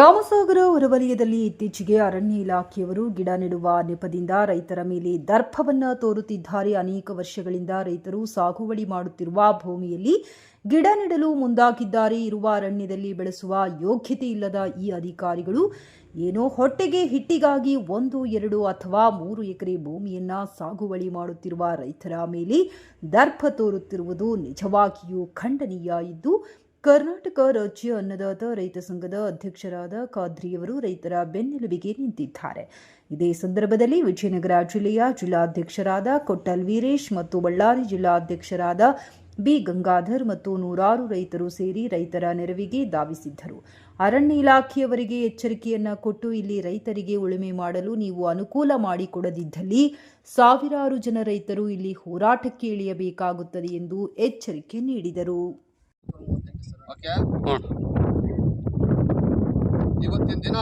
ರಾಮಸಾಗರ ಹೊರವಲಯದಲ್ಲಿ ಇತ್ತೀಚೆಗೆ ಅರಣ್ಯ ಇಲಾಖೆಯವರು ಗಿಡ ನೆಡುವ ನೆಪದಿಂದ ರೈತರ ಮೇಲೆ ದರ್ಪವನ್ನು ತೋರುತ್ತಿದ್ದಾರೆ. ಅನೇಕ ವರ್ಷಗಳಿಂದ ರೈತರು ಸಾಗುವಳಿ ಮಾಡುತ್ತಿರುವ ಭೂಮಿಯಲ್ಲಿ ಗಿಡ ನೆಡಲು ಮುಂದಾಗಿದ್ದಾರೆ. ಇರುವ ಅರಣ್ಯದಲ್ಲಿ ಬೆಳೆಸುವ ಯೋಗ್ಯತೆ ಇಲ್ಲದ ಈ ಅಧಿಕಾರಿಗಳು ಏನೋ ಹೊಟ್ಟೆಗೆ ಹಿಟ್ಟಿಗಾಗಿ 1, 2 ಅಥವಾ 3 ಎಕರೆ ಭೂಮಿಯನ್ನ ಸಾಗುವಳಿ ಮಾಡುತ್ತಿರುವ ರೈತರ ಮೇಲೆ ದರ್ಪ ತೋರುತ್ತಿರುವುದು ನಿಜವಾಗಿಯೂ ಖಂಡನೀಯ ಇದ್ದು, ಕರ್ನಾಟಕ ರಾಜ್ಯ ಅನ್ನದಾತ ರೈತ ಸಂಘದ ಅಧ್ಯಕ್ಷರಾದ ಖಾದ್ರಿಯವರು ರೈತರ ಬೆನ್ನೆಲುಬಿಗೆ ನಿಂತಿದ್ದಾರೆ. ಇದೇ ಸಂದರ್ಭದಲ್ಲಿ ವಿಜಯನಗರ ಜಿಲ್ಲೆಯ ಜಿಲ್ಲಾಧ್ಯಕ್ಷರಾದ ಕೊಟ್ಟಲ್ ವೀರೇಶ್ ಮತ್ತು ಬಳ್ಳಾರಿ ಜಿಲ್ಲಾಧ್ಯಕ್ಷರಾದ ಬಿ ಗಂಗಾಧರ್ ಮತ್ತು ನೂರಾರು ರೈತರು ಸೇರಿ ರೈತರ ನೆರವಿಗೆ ಧಾವಿಸಿದ್ದರು. ಅರಣ್ಯ ಇಲಾಖೆಯವರಿಗೆ ಎಚ್ಚರಿಕೆಯನ್ನ ಕೊಟ್ಟು ಇಲ್ಲಿ ರೈತರಿಗೆ ಉಳುಮೆ ಮಾಡಲು ನೀವು ಅನುಕೂಲ ಮಾಡಿಕೊಡದಿದ್ದಲ್ಲಿ ಸಾವಿರಾರು ಜನ ರೈತರು ಇಲ್ಲಿ ಹೋರಾಟಕ್ಕೆ ಇಳಿಯಬೇಕಾಗುತ್ತದೆ ಎಂದು ಎಚ್ಚರಿಕೆ ನೀಡಿದರು. ಇವತ್ತಿನ ದಿನ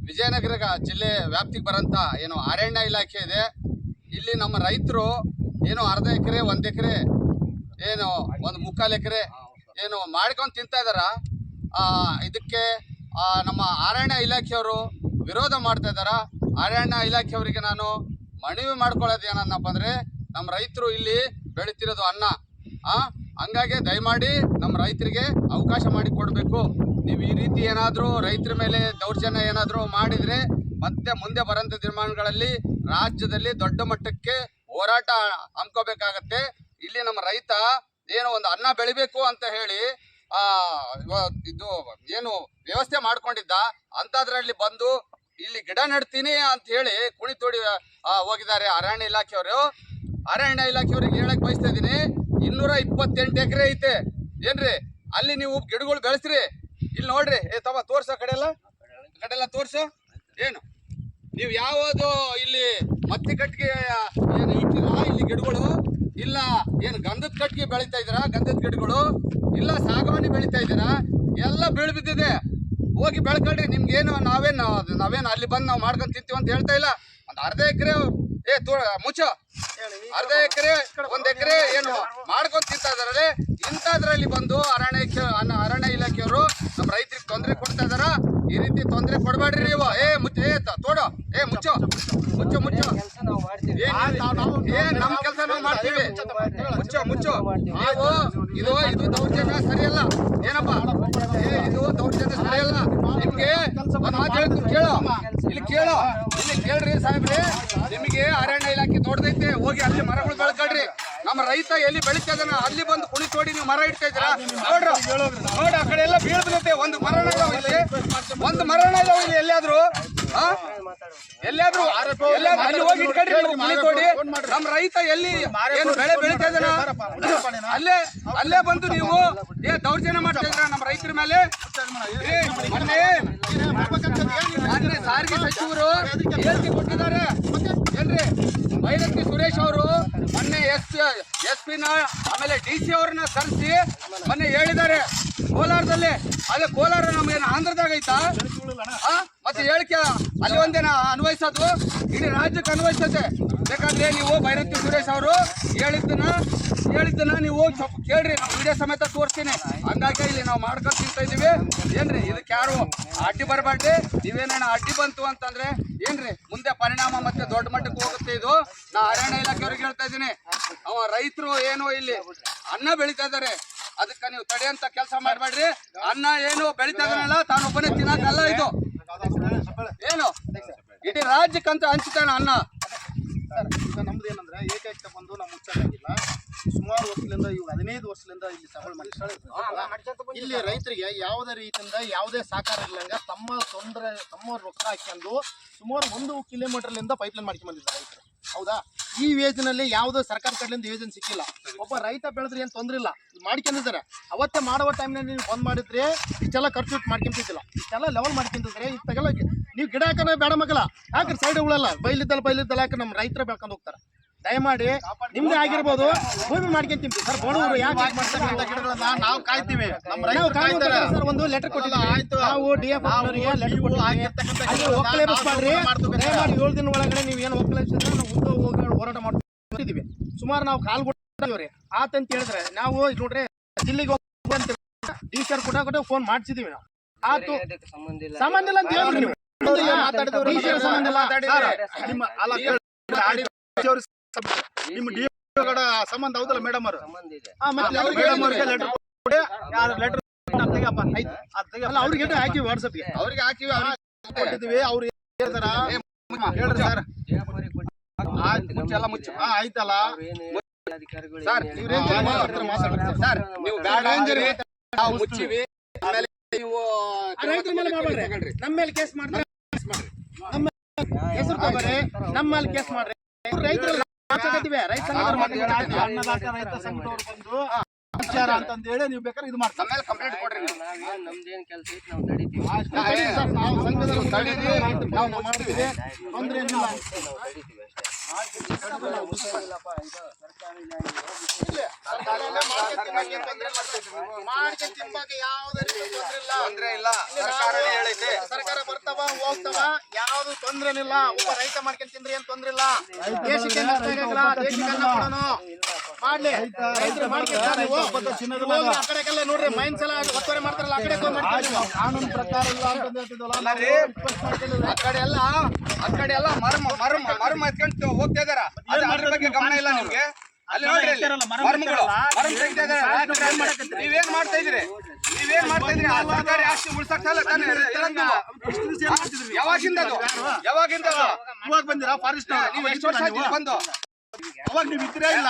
ವಿಜಯನಗರ ಜಿಲ್ಲೆ ವ್ಯಾಪ್ತಿಗೆ ಬರಂತ ಏನು ಅರಣ್ಯ ಇಲಾಖೆ ಇದೆ, ಇಲ್ಲಿ ನಮ್ಮ ರೈತರು ಏನು ಅರ್ಧ ಎಕರೆ 1 ಎಕರೆ ಏನು 1/4 ಎಕರೆ ಏನು ಮಾಡ್ಕೊಂಡು ತಿಂತಾ ಇದಾರ. ಇದಕ್ಕೆ ನಮ್ಮ ಅರಣ್ಯ ಇಲಾಖೆಯವರು ವಿರೋಧ ಮಾಡ್ತಾ ಇದ್ದಾರ. ಅರಣ್ಯ ಇಲಾಖೆಯವರಿಗೆ ನಾನು ಮನವಿ ಮಾಡ್ಕೊಳ್ಳೋದು ಏನನ್ನಪ್ಪ ಅಂದರೆ, ನಮ್ಮ ರೈತರು ಇಲ್ಲಿ ಬೆಳೀತಿರೋದು ಅನ್ನ, ಹಂಗಾಗಿ ದಯಮಾಡಿ ನಮ್ಮ ರೈತರಿಗೆ ಅವಕಾಶ ಮಾಡಿಕೊಡ್ಬೇಕು. ನೀವು ಈ ರೀತಿ ಏನಾದರೂ ರೈತರ ಮೇಲೆ ದೌರ್ಜನ್ಯ ಏನಾದರೂ ಮಾಡಿದರೆ ಮತ್ತೆ ಮುಂದೆ ಬರೋಂಥ ದಿನಮಾನಗಳಲ್ಲಿ ರಾಜ್ಯದಲ್ಲಿ ದೊಡ್ಡ ಮಟ್ಟಕ್ಕೆ ಹೋರಾಟ ಹಮ್ಮಿಕೋಬೇಕಾಗತ್ತೆ. ಇಲ್ಲಿ ನಮ್ಮ ರೈತ ಏನೋ ಒಂದು ಅನ್ನ ಬೆಳಿಬೇಕು ಅಂತ ಹೇಳಿ ಇದು ಏನು ವ್ಯವಸ್ಥೆ ಮಾಡ್ಕೊಂಡಿದ್ದ, ಅಂಥದ್ರಲ್ಲಿ ಬಂದು ಇಲ್ಲಿ ಗಿಡ ನೆಡ್ತೀನಿ ಅಂತ ಹೇಳಿ ಕುಣಿ ತೋಡಿ ಹೋಗಿದ್ದಾರೆ ಅರಣ್ಯ ಇಲಾಖೆಯವರು. ಅರಣ್ಯ ಇಲಾಖೆಯವ್ರಿಗೆ ಹೇಳಕ್ ಬಯಸ್ತಾ ಇದ್ದೀನಿ, 228 ಎಕರೆ ಐತೆ ಏನ್ರಿ, ಅಲ್ಲಿ ನೀವು ಗಿಡಗಳು ಬೆಳೆಸ್ರಿ. ಇಲ್ಲಿ ನೋಡ್ರಿ, ತೋರ್ಸೋ ಕಡೆಲ್ಲ ತೋರ್ಸು. ಏನು ನೀವು ಯಾವುದು ಇಲ್ಲಿ ಮತ್ತಿ ಕಟ್ಟಿಗೆ ಏನು ಇಟ್ಟಿರಾ ಇಲ್ಲಿ ಗಿಡಗಳು, ಇಲ್ಲ ಏನು ಗಂಧದ ಕಟ್ಟಿಗೆ ಬೆಳೀತಾ ಇದ್ದೀರಾ, ಗಂಧದ ಗಿಡಗಳು ಇಲ್ಲ ಸಾಗವಾನಿ ಬೆಳೀತಾ ಇದ್ದೀರಾ, ಎಲ್ಲ ಬೀಳು ಬಿದ್ದಿದೆ. ಹೋಗಿ ಬೆಳ್ಕೊಳ್ರಿ. ನಿಮ್ಗೇನು ನಾವೇನು ಅಲ್ಲಿ ಬಂದು ನಾವು ಮಾಡ್ಕೊಂಡು ತಿಂತೀವಿ ಅಂತ ಹೇಳ್ತಾ ಇಲ್ಲ. ಒಂದು ಅರ್ಧ ಎಕರೆ ಮುಚ್ಚ ಅರ್ಧ ಎಕರೆ 1 ಎಕರೆ ಏನು ಮಾಡ್ಕೊಂಡು ತಿಂತಾ ಇದಾರೆ. ಇಂಥದ್ರಲ್ಲಿ ಬಂದು ಅರಣ್ಯ ಇಲಾಖೆಯವರು ನಮ್ಮ ರೈತರಿಗೆ ತೊಂದರೆ ಕೊಡ್ತಾ ಇದಾರ. ಈ ರೀತಿ ತೊಂದರೆ ಕೊಡಬೇಡ್ರಿ ನೀವು. ತೋಡು ಮುಚ್ಚು ನಮ್ಮ ಕೆಲಸ ನಾವು ಮಾಡ್ತೀವಿ. ಮುಚ್ಚು ನೀವು ಇದು ದೌರ್ಜನ್ಯ ಸರಿಯಲ್ಲ. ಏನಪ್ಪಾ ಇದು ದೌರ್ಜನ್ಯ ಸರಿಯಲ್ಲ. ನಿಮ್ಗೆ ಒಂದು ಮಾತು ಹೇಳ್ತೀನಿ, ಇಲ್ಲಿ ಕೇಳ್ರಿ ಸಾಹೇಬ್ರಿ. ನಿಮಗೆ ಅರಣ್ಯ ಇಲಾಖೆ ದೊಡ್ಡದೈತೆ, ಹೋಗಿ ಅಲ್ಲಿ ಮರಗಳು ಬೆಳ್ಕೊಳ್ರಿ. ನಮ್ಮ ರೈತ ಎಲ್ಲಿ ಬೆಳೀತಾ ಇದ್ದಾನ ಅಲ್ಲಿ ಬಂದು ಕುಣಿ ತೋಡಿ ನೀವು ಮರ ಇಡ್ತಾ ಇದ್ದೀರಾ. ನೋಡ್ರಿ ಆ ಕಡೆ ಎಲ್ಲ ಬೀಳ್ ಬಿಡುತ್ತೆ. ಒಂದು ಮರಣ ಇದಾವೆ ಇಲ್ಲಿ ಎಲ್ಲಿಯಾದ್ರೂ ಅಲ್ಲಿ ಹೋಗಿ ಇಟ್ಕೊಳ್ರಿ ನೀವು ಕುಣಿ ತೋಡಿ. ನಮ್ಮ ರೈತ ಎಲ್ಲಿ ಏನು ಬೆಳೆ ಬೆಳೀತಾ ಇದ್ದಾನ ಅಲ್ಲೇ ಬಂದು ನೀವು ದೌರ್ಜನ್ಯ ಮಾಡ್ತಾ ಇದ್ರ ನಮ್ಮ ರೈತರ ಮೇಲೆ. ಮೊನ್ನೆ ಸಾರಿಗೆ ಸಚಿವರು ಹೇಳಿಕೆ ಕೊಟ್ಟಿದ್ದಾರೆ ಏನ್ರಿ, ಬೈರತ್ತಿ ಸುರೇಶ್ ಅವರು ಮೊನ್ನೆ SP ಆಮೇಲೆ DC ಅವ್ರನ್ನ ಕರೆಸಿ ಮೊನ್ನೆ ಹೇಳಿದ್ದಾರೆ ಕೋಲಾರದಲ್ಲಿ. ಅದೇ ಕೋಲಾರ ನಮ್ಗೇನು ಆಂಧ್ರದಾಗ ಐತಾ? ಮತ್ತೆ ಹೇಳಿಕೆ ಅಲ್ಲಿ ಒಂದೇನ ಅನ್ವಯಿಸೋದು, ಇಡೀ ರಾಜ್ಯಕ್ಕೆ ಅನ್ವಯಿಸ್ತದೆ. ಬೇಕಾದ್ರೆ ನೀವು ಬೈರತ್ತಿ ಸುರೇಶ್ ಅವರು ಹೇಳಿದ್ದನ್ನ ನೀವು ಸ್ವಲ್ಪ ಕೇಳ್ರಿ, ನಾವು ವಿಡಿಯೋ ಸಮೇತ ತೋರಿಸ್ತೀನಿ. ಹಂಗಾಗಿ ಇಲ್ಲಿ ನಾವು ಮಾಡ್ಕೊಂಡು ತಿಂತಾ ಇದೀವಿ ಏನ್ರಿ. ಇದಕ್ಕೆ ಯಾರು ಅಡ್ಡಿ ಬರಬಾರ್ದು. ನೀವೇನೇನ ಅಡ್ಡಿ ಬಂತು ಅಂತಂದ್ರೆ ಏನ್ರಿ ಮುಂದೆ ಪರಿಣಾಮ ಮತ್ತೆ ದೊಡ್ಡ ಮಟ್ಟಕ್ಕೆ ಹೋಗುತ್ತೆ. ಇದು ನಾ ಅರಣ್ಯ ಇಲಾಖೆಯವ್ರಿಗೆ ಹೇಳ್ತಾ ಇದ್ದೀನಿ. ರೈತರು ಏನು ಇಲ್ಲಿ ಅನ್ನ ಬೆಳೀತಾ ಇದಾರೆ, ಅದಕ್ಕೆ ನೀವು ತಡೆಯಂತ ಕೆಲಸ ಮಾಡಬೇಡ್ರಿ. ಅನ್ನ ಏನು ಬೆಳೀತಾ ಇದಾನಲ್ಲ ತಾನೊಬ್ಬನೇ ತಿನ್ನಕ್ಕಲ್ಲ. ಇದು ಏನು ಇಡೀ ರಾಜ್ಯಕ್ಕಂತ ಹಂಚ್ತಾನ ಅನ್ನ. ಈಗ ನಮ್ದು ಏನಂದ್ರೆ ಏಕೈಕ ಬಂದು ನಾವು ಮುಚ್ಚಾಗಿಲ್ಲ. ಸುಮಾರು ವರ್ಷದಿಂದ 15 ವರ್ಷದಿಂದ ಇಲ್ಲಿ ಸವಾಲು ಮಾಡಿ ಇಲ್ಲಿ ರೈತರಿಗೆ ಯಾವುದೇ ರೀತಿಯಿಂದ ಯಾವುದೇ ಸಹಕಾರ ಇರ್ಲಂಗ ತಮ್ಮ ರೊಕ್ಕ ಹಾಕ್ಯಂಡು ಸುಮಾರು 1 ಕಿಲೋಮೀಟರ್ಲಿಂದ ಪೈಪ್ಲೈನ್ ಮಾಡ್ಕೊಂಡು ಬಂದಿದ್ದಾರೆ ರೈತರು. ಹೌದಾ? ಈ ಯೋಜನೆಯಲ್ಲಿ ಯಾವುದೋ ಸರ್ಕಾರ ಕಡೆಯಿಂದ ಯೋಜನೆ ಸಿಕ್ಕಿಲ್ಲ. ಒಬ್ಬ ರೈತ ಬೆಳೆದ್ರೆ ಏನು ತೊಂದರೆ ಇಲ್ಲ, ಮಾಡ್ಕೊಂಡಿದ್ದಾರೆ. ಅವತ್ತೇ ಮಾಡುವ ಟೈಮ್ನಲ್ಲಿ ನೀವು ಬಂದ್ ಮಾಡಿದ್ರೆ ಇಷ್ಟೆಲ್ಲ ಖರ್ಚು ಮಾಡ್ಕೊಂತಿದ್ದಿಲ್ಲ. ಇಷ್ಟೆಲ್ಲ ಲೆವೆಲ್ ಮಾಡ್ಕೊಂತಿದ್ರೆ ಇಷ್ಟೆಲ್ಲ ನೀವು ಗಿಡ ಹಾಕೋಣ ಬೇಡ ಮಗಲ ಯಾಕ್ರೆ ಸೈಡ್ ಉಳಲ್ಲ. ಬೈಲಿದ್ದಲ್ಲ ಯಾಕೆ ನಮ್ಮ ರೈತರ ಬೆಳ್ಕೊಂಡು ಹೋಗ್ತಾರೆ. ದಯಮಾಡಿ ನಿಮ್ದೇ ಆಗಿರ್ಬೋದು ಭೂಮಿ ಮಾಡ್ಕೊಂತೀವಿ ಸರ್. ಬಡವರು ಯಾಕೆ ಮಾಡ್ತಕ್ಕಂಥ ಗಿಡಗಳನ್ನ ನಾವು ಕಾಯ್ತೀವಿ. ನಮ್ಮ ರೈತರು ಒಂದು ಲೆಟರ್ ಕೊಟ್ಟಿದ್ದೀವಿ. ಆಯ್ತು, ನಾವು DF ಲೆಟರ್ ದಯಮಾಡಿ 7 ದಿನ ಒಳಗಡೆ ನೀವು ಏನು ಒಕ್ಕಲಿಸಿದ್ರೆ ನಾವು ಹೋರಾಟ ಮಾಡ್ತಿದ್ದೀವಿ. ಸುಮಾರು ನಾವು ಕಾಲ್ ಕೊಟ್ಟಿವ್ರಿ ಆತಂತ ಹೇಳಿದ್ರೆ ನಾವು ನೋಡ್ರಿ ಜಿಲ್ಲೆಗೆ ಹೋಗಿ DC ಕೂಡ ಫೋನ್ ಮಾಡ್ಸಿದೀವಿ. ನಾವು ಆತು ಸಂಬಂಧ ಇಲ್ಲ ಸಂಬಂಧ ಇಲ್ಲ ಅಂತ ಹೇಳ್ಬಿಡ್ರಿ ನೀವು. ಮಾತಾಡಿದವ್ರು ಈಶ್ವರ ಸಂಬಂಧ ಇಲ್ಲ. ನಿಮ್ಮ ಅಲ್ಲ ನಿಮ್ಮ ಡಿಒಗಳ ಸಂಬಂಧ ಹೌದಲ್ಲ ಮೇಡಮ್ ಅವರು? ಸಂಬಂಧ ಇದೆ. ಮತ್ತೆ ಅವ್ರಿಗೆ ಲೆಟರ್ ಕೊಡಿ. ಯಾರು ಲೆಟರ್ ತೆಗಪ್ಪ ಆಯ್ತು ಅದು ತೆಗಲ್ಲ. ಅವ್ರಿಗೆ ಹಾಕಿವಿ ವಾಟ್ಸಪ್ಗೆ. ಅವ್ರಿಗೆ ಹಾಕಿವಿ, ಅವ್ರಿಗೆ ಕೊಟ್ಟಿದ್ವಿ. ಅವ್ರು ಹೇಳ್ತಾರ ಹೇಳ್ರಿ ಸರ್. ಆಯ್ತು, ಮುಚ್ಚೆಲ್ಲ ಮುಚ್ಚು. ಆಯ್ತಲ್ಲ ಅಧಿಕಾರಿಗಳು ಸರ್ ಇವ್ರೇನ್ ಮಾತಾಡ್ತಾರೆ ಸರ್, ನೀವು ಬೇಡ ಅಂದಿರಿ, ನಾವು ಮುಚ್ಚಿವಿ. ಆಮೇಲೆ ನೀವು ರೈತರ ಮೇಲೆ ಮಾಡ್ಬೇಡ್ರಿ, ನಮ್ಮ ಮೇಲೆ ಕೇಸ್ ಮಾಡ್ತಾರೆ. ನಮ್ಮ ಹೆಸರು ತಗೋರಿ, ನಮ್ಮ ಮೇಲೆ ಕೇಸ್ ಮಾಡ್ರಿ. ರೈತರ ರೈತ ಅನ್ನದಾತ ರೈತ ಸಂಘದವ್ರು ಬಂದು ವಿಚಾರ ಅಂತಂದ ಹೇಳಿ ನೀವು ಬೇಕಾದ್ರೆ ಇದು ಮಾಡ್ತಾರೆ. ನಮ್ಮ ಮೇಲೆ ಕಂಪ್ಲೇಂಟ್ ಕೊಡ್ರಿ ನೀವು. ನಮ್ದೇನ್ ಕೆಲಸ ಐತಿ ನಾವು ತಡಿತೀವಿ. ನಾವು ಸಂಘದಲ್ಲಿ ತಡೀರಿ, ನಾವು ಮಾಡ್ತೀವಿ. ತೊಂದ್ರೆ ಏನಿಲ್ಲ. ತೊಂದ್ರೆ ಇಲ್ಲ, ಸರ್ಕಾರನೇ ಹೇಳೈತೆ. ಸರ್ಕಾರ ಬರ್ತಾವ ಹೋಗ್ತಾವ, ಯಾವ್ದು ತೊಂದ್ರೆ ಇಲ್ಲ. ಒಬ್ಬ ರೈತ ಮಾಡ್ಕೊಂಡ್ ತಿಂದ್ರೆ ಏನ್ ತೊಂದ್ರೆ ಇಲ್ಲ. ದೇಶಕ್ಕೆ ನಷ್ಟ ಆಗಲ್ಲ, ದೇಶಕ್ಕೆ ಅನ್ನ ಕೊಡೋಣ ಮಾಡ್ಲಿ. ರೈತರು ಮಾಡ್ಕೊಂತಾರೆ. ಆ ಕಡೆಗೆಲ್ಲ ನೋಡ್ರಿ ಮೈನ್ಸ್ ಎಲ್ಲ ಒತ್ತುವರಿ ಮಾಡ್ತಾರಲ್ಲ, ಆ ಕಡೆ ಕಾನೂನು ಪ್ರಕಾರ ಇಲ್ಲ ಅಂತ ಹೇಳ್ತಿದ್ವಲ್ಲ. ಆ ಕಡೆ ಎಲ್ಲ ಮರಮ್ ಎತ್ಕೊಂಡು ಹೋಗ್ತಾ ಇದಾರ. ಅದ್ರ ಬಗ್ಗೆ ಗಮನ ಇಲ್ಲ ನಿಮ್ಗೆ. ಅಲ್ಲಿ ನೋಡ್ರಿ, ಮರಮ್ಗಳು ಮರಮ್ ತೆಗಿತಾ ಇದಾರೆ. ನೀವೇನ್ ಮಾಡ್ತಾ ಇದ್ರಿ? ಆ ಸರ್ಕಾರಿ ಆಸ್ತಿ ಉಳ್ಸಕ್ ಸಾಲ ತಾನೇ ಇರೋದ್ ನೀವು. ಯಾವಾಗಿಂದ ಅದು? ಇವಾಗ ಬಂದಿರಾ ಫಾರೆಸ್ಟ್? ನೀವು ಎಷ್ಟು ವರ್ಷ ಆಯ್ತು ಬಂದು? ಅವಾಗ ನೀವು ಇದ್ರೆ ಇಲ್ಲ.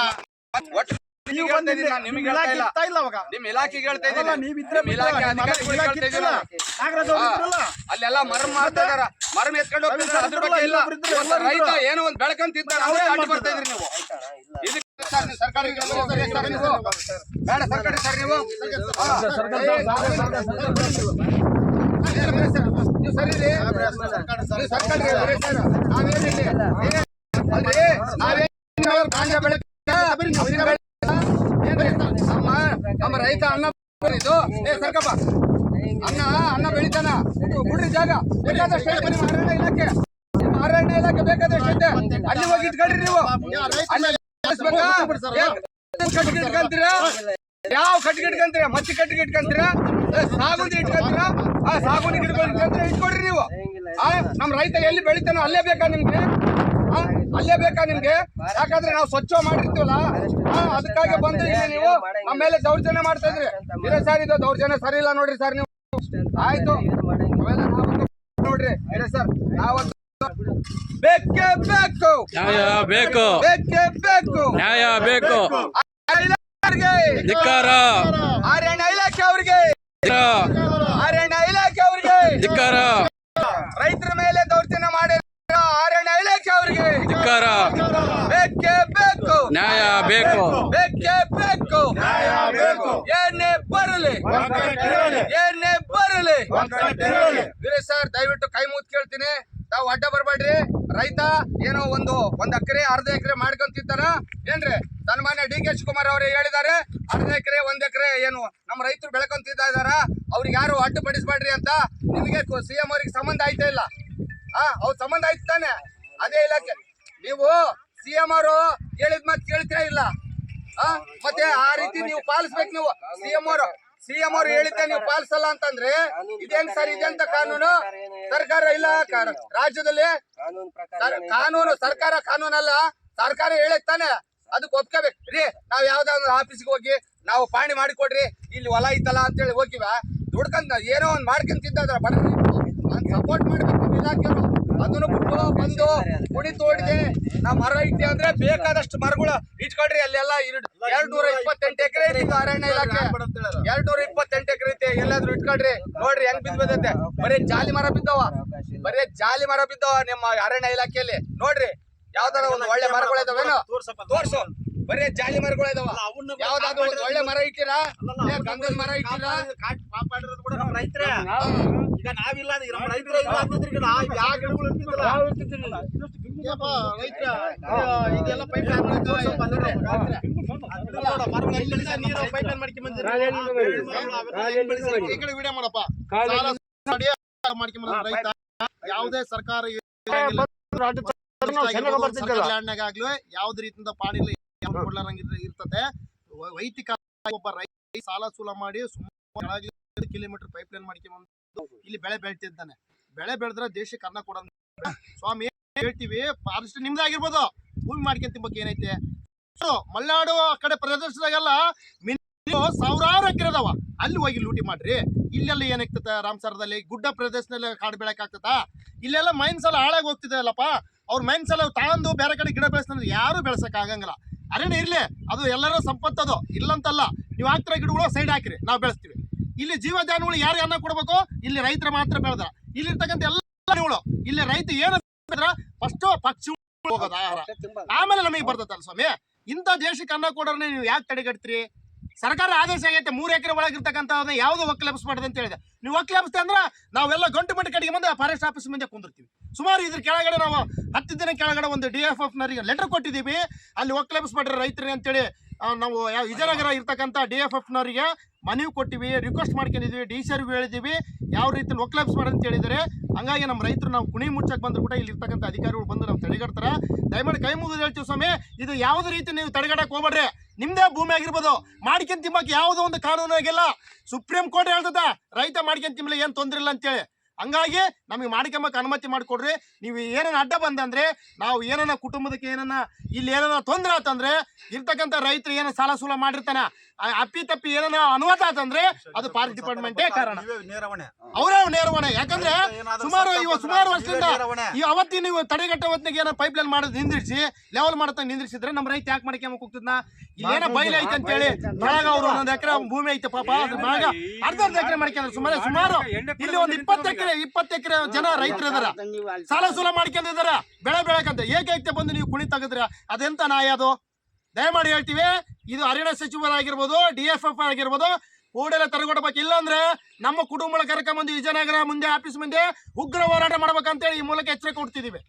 ಒಟ್ಟು ನೀವು ಬಂದಿದ್ದೀರಿ, ನಾನು ನಿಮಗೆ ಹೇಳ್ತಾ ಇಲ್ಲ. ಇಲ್ಲ ಅವಾಗ ನಿಮ್ ಇಲಾಖೆಗೆ ಹೇಳ್ತಾ ಇದ್ದೀನಿ. ನೀವು ಇದ್ರೆ ನಿಮ್ ಇಲಾಖೆ ಅಧಿಕಾರಿಗಳಿಗೆ ಹೇಳ್ತಾ ಇದ್ದೀರಾ? ನಾಗರಾಜ್ ಅವ್ರು ಇದ್ರಲ್ಲ, ಅಲ್ಲೆಲ್ಲ ಮರಮ್ ಮಾಡ್ತಾ ಇದಾರ, ಮರಮ್ ಎತ್ಕೊಂಡು ಹೋಗ್ತಿದ್ದಾರೆ. ಅದ್ರ ಬಗ್ಗೆ ಇಲ್ಲ. ಇವತ್ತು ರೈತ ಏನೋ ಒಂದ್ ಬೆಳಕಂತ ತಿಂತಾನೆ, ಅವರೇ ಅಡ್ಡಿ ಬರ್ತಾ ಇದ್ರಿ ನೀವು. ಇದಕ್ಕೆ ಸರ್ಕಾರಿ ಬೇಡ, ಸರ್ಕಾರಿ ಸರ್ ನೀವು. ನೀವು ಸರಿ ರೀ, ನೀವು ಸರ್ಕಾರಿ ನಾವೇನಿಲ್ಲ ಅಲ್ರಿ, ನಾವೇನು ಬೆಳೆ ನಮ್ಮ ರೈತ ಅನ್ನ ಇದು ಸರ್ಕಪ್ಪ ಅನ್ನ ಬೆಳಿತಾನ. ಬಿಡ್ರಿ ಜಾಗ ಬೇಕಾದಷ್ಟು ಅರಣ್ಯ ಇಲಾಖೆ ಬೇಕಾದಷ್ಟು ಐತೆ. ಅಲ್ಲಿ ಹೋಗಿ ಇಟ್ಕೊಳ್ರಿ ನೀವು. ಕಟ್ಟಿಗೆ ಇಟ್ಕೊಂತೀರಾ? ಯಾವ ಕಟ್ಟಿಗೆ ಇಟ್ಕೊಂತೀರಾ? ಮಚ್ಚಿ ಕಟ್ಟಿಗೆ ಇಟ್ಕೊಂತೀರಾ? ಸಾಗುಂದಿ ಇಟ್ಕೊಂತೀರಾ? ಆ ಸಾಗುನಿ ಗಿಡಗಳು ಇಟ್ಕೊಡ್ರಿ ನೀವು. ನಮ್ ರೈತ ಎಲ್ಲಿ ಬೆಳಿತಾನೋ ಅಲ್ಲೇ ಬೇಕಾ ನಿಮ್ಗೆ? ಅಲ್ಲೇ ಬೇಕಾ ನಿಮ್ಗೆ? ಯಾಕಂದ್ರೆ ನಾವು ಸ್ವಚ್ಛ ಮಾಡಿರ್ತೀವಲ್ಲ, ಅದಕ್ಕಾಗಿ ಬಂದು ಇಲ್ಲಿ ನೀವು ನಮ್ಮ ಮೇಲೆ ದೌರ್ಜನ್ಯ ಮಾಡ್ತಾ ಇದ್ರಿ. ಇಲ್ಲ ಸರ್, ಇದು ದೌರ್ಜನ್ಯ ಸರಿ ಇಲ್ಲ ನೋಡ್ರಿ ಸರ್ ನೀವು. ಆಯ್ತು ನೋಡ್ರಿ, ಇಲ್ಲ ಸರ್, ನಾವಂತೂ ಬೇಕೇ ಬೇಕು, ನ್ಯಾಯ ಬೇಕು, ಬೇಕೇ ಬೇಕು, ನ್ಯಾಯ ಬೇಕು. ಧಿಕ್ಕಾರ, ಅರಣ್ಯ ಇಲಾಖೆ ಅವ್ರಿಗೆ, ಅರಣ್ಯ ಇಲಾಖೆ ಅವ್ರಿಗೆ ಧಿಕ್ಕಾರ, ರೈತರ ಮೇಲೆ ದೌರ್ಜನ್ಯ ಮಾಡಿ ಅರಣ್ಯ ಇಲಾಖೆ ಅವ್ರಿಗೆ ಧಿಕ್ಕಾರ. ಬೇಕೇ ಬೇಕು, ನ್ಯಾಯ ಬೇಕು, ಬೇಕೇ ಬೇಕು, ಏನೇ ಬರಲಿ, ಏನೇ ಬರಲಿ. ವೀರೇಶ್ ಸರ್, ದಯವಿಟ್ಟು ಕೈ ಮುಗಿದು ಕೇಳ್ತೀನಿ, ತಾವು ಅಡ್ಡ ಬರ್ಬೇಡ್ರಿ. ರೈತ ಏನೋ ಒಂದು ಎಕರೆ ಅರ್ಧ ಎಕರೆ ಮಾಡ್ಕೊಂತಿದ್ದಾನ ಏನ್ರಿ? ಸನ್ಮಾನ್ಯ ಡಿ ಕೆ ಶಿವಕುಮಾರ್ ಅವರೇ ಹೇಳಿದ್ದಾರೆ, ಅರ್ಧ ಎಕರೆ 1 ಎಕರೆ ಏನು ನಮ್ಮ ರೈತರು ಬೆಳ್ಕೊಂತಿದ್ದ ಇದಾರ, ಅವ್ರಿಗೆ ಯಾರು ಅಡ್ಡುಪಡಿಸ್ಬೇಡ್ರಿ ಅಂತ. ನಿಮಗೆ ಸಿಎಂ ಅವ್ರಿಗೆ ಸಂಬಂಧ ಆಯ್ತಾ ಇಲ್ಲ? ಅವ್ರ ಸಂಬಂಧ ಆಯ್ತು ತಾನೆ? ಅದೇ ಇಲಾಖೆ ನೀವು ಸಿಎಂ ಅವರು ಹೇಳಿದ ಮಾತು ಕೇಳ್ತೀರಾ ಇಲ್ಲ? ಮತ್ತೆ ಆ ರೀತಿ ನೀವು ಪಾಲಿಸ್ಬೇಕು. ನೀವು ಸಿಎಂ ಅವರು ಹೇಳಿದ್ದೆ ನೀವು ಪಾಲಿಸಲ್ಲ ಅಂತಂದ್ರೆ ಇದೇನ್ ಸರ್? ಇದೆಂತ ಕಾನೂನು? ಸರ್ಕಾರ ಇಲ್ಲ ರಾಜ್ಯದಲ್ಲಿ ಕಾನೂನು, ಸರ್ಕಾರ ಕಾನೂನಲ್ಲ, ಸರ್ಕಾರ ಹೇಳಿದ್ ತಾನೆ, ಅದಕ್ಕೆ ಒಪ್ಕೋಬೇಕು ರೀ. ನಾವ್ ಯಾವ್ದಾದ್ರು ಆಫೀಸ್ಗೆ ಹೋಗಿ ನಾವು ಪಾಣಿ ಮಾಡಿಕೊಡ್ರಿ, ಇಲ್ಲಿ ಹೊಲ ಐತಲ್ಲ ಅಂತೇಳಿ ಹೋಗಿವ ದುಡ್ಕೊಂಡ್ ಏನೋ ಒಂದ್ ಮಾಡ್ಕೊಂತಿದ್ದ ಬಡ ಸಪೋರ್ಟ್ ಮಾಡ್ಬೇಕು ಇಲಾಖೆರು. ಅದನ್ನು ಬಿಟ್ಟು ಬಂದು ಗುಡಿ ತೋಡಿದೆ ನಾವ್ ಮರ ಇಟ್ಟೆ ಅಂದ್ರೆ ಬೇಕಾದಷ್ಟು ಮರಗಳು ಇಟ್ಕೊಡ್ರಿ. ಅಲ್ಲೆಲ್ಲ 228 ಎಕರೆ ಐತಿ ಅರಣ್ಯ ಇಲಾಖೆ, 228 ಎಕರೆ ಐತಿ. ಎಲ್ಲಾದ್ರೂ ಇಟ್ಕೊಡ್ರಿ, ನೋಡ್ರಿ ಹೆಂಗ್ ಬಿದ್ದೈತೆ. ಬರೀ ಜಾಲಿ ಮರ ಬಿದ್ದವ ನಿಮ್ಮ ಅರಣ್ಯ ಇಲಾಖೆಯಲ್ಲಿ. ನೋಡ್ರಿ ಯಾವ್ದಾರ ಒಂದು ಒಳ್ಳೆ ಮರಗಳು ಇದಾವೇನೋ ತೋರ್ಸು. ಬರೀ ಜಾಲಿ ಮರಗಳು ಇದಾವ. ಯಾವ್ದಾದ್ರು ಒಂದು ಒಳ್ಳೆ ಮರ ಇಟ್ಟಿರಾ? ಗಂಧದ ಮರ ಇಟ್ಟಿರಾ? ಕೂಡ ನಮ್ಮ ರೈತರೇ. ಈಗ ನಾವಿಲ್ಲ, ನಮ್ಮ ರೈತರ ಇಲ್ಲ ಅಂತಂದ್ರೆ ಈಗ ಯಾವ ಗಿಡಗಳು ಇರ್ತಿದ್ದಿಲ್ಲ. ಇದೆಲ್ಲ ಪೈಪ್ ಲೈನ್ ವಿಡಿಯೋ ಮಾಡಪ್ಪ. ರೈತ ಯಾವುದೇ ಸರ್ಕಾರ ಲ್ಯಾಂಡ್ನಾಗಾಗ್ಲೂ ಯಾವ್ದು ರೀತಿಯಿಂದ ಪಾಣಿಲ್ಲ ಇರ್ತದೆ. ವೈಯಕ್ತಿಕ ಒಬ್ಬ ರೈತ ಸಾಲ ಸೂಲ ಮಾಡಿ ಸುಮಾರು ಕಿಲೋಮೀಟರ್ ಪೈಪ್ ಲೈನ್ ಮಾಡ್ಕೊಂಡ್ ಇಲ್ಲಿ ಬೆಳೆ ಬೆಳ್ತಿದ್ದಾನೆ. ಬೆಳೆ ಬೆಳೆದ್ರೆ ದೇಶಕ್ಕೆ ಅನ್ನ ಕೊಡ ಸ್ವಾಮಿ ಹೇಳ್ತೀವಿ. ಫಾರೆಸ್ಟ್ ನಿಮ್ದಾಗಿರ್ಬೋದು, ಭೂಮಿ ಮಾಡ್ಕೊಂತ ತಿಂಬಕ್ಕೆ ಏನೈತೆ. ಮಲೆನಾಡು ಆ ಕಡೆ ಪ್ರದೇಶದಾಗೆಲ್ಲ ಸಾವಿರಾರು ಎಕರೆ ಅದಾವ, ಅಲ್ಲಿ ಹೋಗಿ ಲೂಟಿ ಮಾಡ್ರಿ. ಇಲ್ಲೆಲ್ಲ ಏನಾಗ್ತದ, ರಾಮಸಾರದಲ್ಲಿ ಗುಡ್ಡ ಪ್ರದೇಶದಲ್ಲಿ ಕಾಡು ಬೆಳಕ್ ಆಗ್ತದ. ಇಲ್ಲೆಲ್ಲ ಮೈನ್ಸ್ ಎಲ್ಲ ಹಾಳಾಗಿ ಹೋಗ್ತಿದೆ ಅಲ್ಲಪ್ಪ. ಅವ್ರ ಮೈನ್ಸ್ ಎಲ್ಲ ತಗೊಂಡು ಬೇರೆ ಕಡೆ ಗಿಡ ಬೆಳೆಸ್ತಂದ್ರೆ ಯಾರು ಬೆಳೆಸಕ್ ಆಗಂಗಿಲ್ಲ. ಅರಣ್ಯ ಇರ್ಲಿ, ಅದು ಎಲ್ಲರ ಸಂಪತ್ತದು, ಇಲ್ಲಂತಲ್ಲ. ನೀವು ಹಾಕ್ತಿರೋ ಗಿಡಗಳು ಸೈಡ್ ಹಾಕಿರಿ, ನಾವು ಬೆಳೆಸ್ತೀವಿ. ಇಲ್ಲಿ ಜೀವಧಾನ್ಯಗಳು ಯಾರು ಅನ್ನ ಕೊಡ್ಬೇಕು, ಇಲ್ಲಿ ರೈತರ ಮಾತ್ರ ಬೆಳೆದ್ರ. ಇಲ್ಲಿರ್ತಕ್ಕಂಥ ಎಲ್ಲ ಇಲ್ಲಿ ರೈತ ಏನು ಫಸ್ಟ್ ಪಕ್ಷಿ ಹೋಗೋದು ಆಹಾರ, ಆಮೇಲೆ ನಮಗೆ ಬರ್ತದಲ್ಲ ಸ್ವಾಮಿ. ಇಂಥ ದೇಶಕ್ಕೆ ಅನ್ನ ಕೊಡೋರ್ನ ನೀವು ಯಾಕೆ ತಡೆಗಟ್ತೀರಿ? ಸರ್ಕಾರ ಆದೇಶ ಆಗೈತೆ 3 ಎಕರೆ ಒಳಗಿರ್ತಕ್ಕಂಥ ಯಾವ್ದು ಒಕ್ಕಲೆಬ್ಸ್ಬಾರ್ದು ಅಂತ ಹೇಳಿದೆ. ನೀವು ಒಕ್ಕಲೆಬ್ಸ್ತೆ ಅಂದ್ರೆ ನಾವೆಲ್ಲ ಗಂಟು ಮಟ್ಟ ಕಡೆಗೆ ಬಂದು ಫಾರೆಸ್ಟ್ ಆಫೀಸ್ ಮುಂದೆ ಕುಂದಿರ್ತೀವಿ. ಸುಮಾರು ಇದ್ರ ಕೆಳಗಡೆ ನಾವು 10 ದಿನ ಕೆಳಗಡೆ ಒಂದು DFF ನವರಿಗೆ ಲೆಟರ್ ಕೊಟ್ಟಿದ್ದೀವಿ. ಅಲ್ಲಿ ಒಕ್ಕಲೆಬ್ಸ್ಬಿಡ್ರಿ ರೈತರಿಗೆ ಅಂತೇಳಿ ನಾವು ವಿಜಯನಗರ ಇರ್ತಕ್ಕಂಥ DFF ನವರಿಗೆ ಮನವಿ ಕೊಟ್ಟಿವಿ, ರಿಕ್ವೆಸ್ಟ್ ಮಾಡ್ಕೊಂಡಿದ್ವಿ, DC ಹೇಳಿದೀವಿ ಯಾವ ರೀತಿ ಒಕ್ಕಲೆಬ್ಸ್ಬಾರ್ದು ಅಂತ ಹೇಳಿದರೆ. ಹಂಗಾಗಿ ನಮ್ಮ ರೈತರು ನಾವು ಕುಣಿ ಮುಚ್ಚಕ್ಕೆ ಬಂದ್ರು ಕೂಡ ಇಲ್ಲಿ ಇರ್ತಕ್ಕಂಥ ಅಧಿಕಾರಿಗಳು ಬಂದು ನಾವು ತಡೆಗಟ್ತಾರ. ದಯಮಾಡಿ ಕೈ ಮುಗಿದು ಹೇಳ್ತೀವಿ ಸ್ವಾಮಿ, ಇದು ಯಾವುದೇ ರೀತಿ ನೀವು ತಡೆಗಟ್ಟಕ್ಕೆ ಹೋಗ್ಬೇಡ್ರಿ. ನಿಮ್ದೇ ಭೂಮಿ ಆಗಿರ್ಬೋದು, ಮಾಡ್ಕೊಂಡ್ ತಿಂಬಕ್ಕೆ ಯಾವುದೋ ಒಂದು ಕಾನೂನು ಆಗಿಲ್ಲ. ಸುಪ್ರೀಂ ಕೋರ್ಟ್ ಹೇಳ್ತದ ರೈತ ಮಾಡ್ಕೊಂಡ್ ತಿಂಬಲಿ ಏನ್ ತೊಂದ್ರೆ ಇಲ್ಲ ಅಂತೇಳಿ. ಹಂಗಾಗಿ ನಮಗೆ ಮಾಡ್ಕೊಂಬಕ್ಕೆ ಅನುಮತಿ ಮಾಡಿಕೊಡ್ರಿ. ನೀವು ಏನನ್ನ ಅಡ್ಡ ಬಂದಂದ್ರೆ, ನಾವು ಏನನ್ನ ಕುಟುಂಬದಕ್ಕೆ ಏನನ್ನ ಇಲ್ಲಿ ಏನನ್ನ ತೊಂದರೆ ಆತಂದ್ರೆ, ಇರ್ತಕ್ಕಂಥ ರೈತರು ಏನ ಸಾಲ ಸೂಲ ಮಾಡಿರ್ತಾನ, ಅಪ್ಪಿ ತಪ್ಪಿ ಏನನ್ನ ಅನುವಾದ ಆತಂದ್ರೆ ಅದು ಫಾರೆಸ್ಟ್ ಡಿಪಾರ್ಟ್ಮೆಂಟೇ ಕಾರಣ, ಅವರೇ ನೇರವಣೆ. ಯಾಕಂದ್ರೆ ಸುಮಾರು ವರ್ಷದಿಂದ ಈ ಅವತ್ತಿ ನೀವು ತಡೆಗಟ್ಟ ಹೊತ್ತಿಗೆ ಏನೋ ಪೈಪ್ ಲೈನ್ ಮಾಡೋದು ನಿಂದಿರಿಸಿ ಲೆವೆಲ್ ಮಾಡತ್ತ ನಿಂದಿರಿಸಿದ್ರೆ ನಮ್ಮ ರೈತ ಯಾಕೆ ಮಾಡ್ಕೊಂಬಕ್ ಹೋಗ್ತಿದ್ನ? ಏನೋ ಬಯಲು ಐತೆ ಅಂತ ಹೇಳಿ ಒಳಗ ಅವ್ರು 1 ಎಕರೆ ಭೂಮಿ ಐತೆ ಪಾಪ, ಅದ್ರ ಮ್ಯಾಗ ಅರ್ಧ ಎಕರೆ ಮಾಡ್ಕೊಂಡ್ರೆ ಸುಮಾರು ಇಲ್ಲಿ ಒಂದು 20 ಎಕರೆ ಜನ ರೈತರು ಇದಾರ, ಸಾಲ ಸೂಲ ಮಾಡ್ಕೊಂಡಿದಾರ ಬೆಳೆ ಬೆಳಕಂತ. ಏಕೈಕ್ತೆ ಬಂದು ನೀವು ಕುಣಿ ತೆಗೆದ್ರ ಅದೆಂತ ನ್ಯಾಯ ಅದು? ದಯಮಾಡಿ ಹೇಳ್ತೀವಿ, ಇದು ಅರಣ್ಯ ಸಚಿವರಾಗಿರ್ಬೋದು, DFF ಆಗಿರ್ಬೋದು, ಕೂಡಲೇ ತಡೆಗಟ್ಟಬೇಕು. ಇಲ್ಲಾಂದ್ರೆ ನಮ್ಮ ಕುಟುಂಬಗಳ ಕರ್ಕೊಂಬಂದು ವಿಜಯನಗರ ಮುಂದೆ ಆಫೀಸ್ ಮುಂದೆ ಉಗ್ರ ಹೋರಾಟ ಮಾಡ್ಬೇಕಂತೇಳಿ ಈ ಮೂಲಕ ಎಚ್ಚರಿಕೆ ಕೊಡ್ತಿದೀವಿ.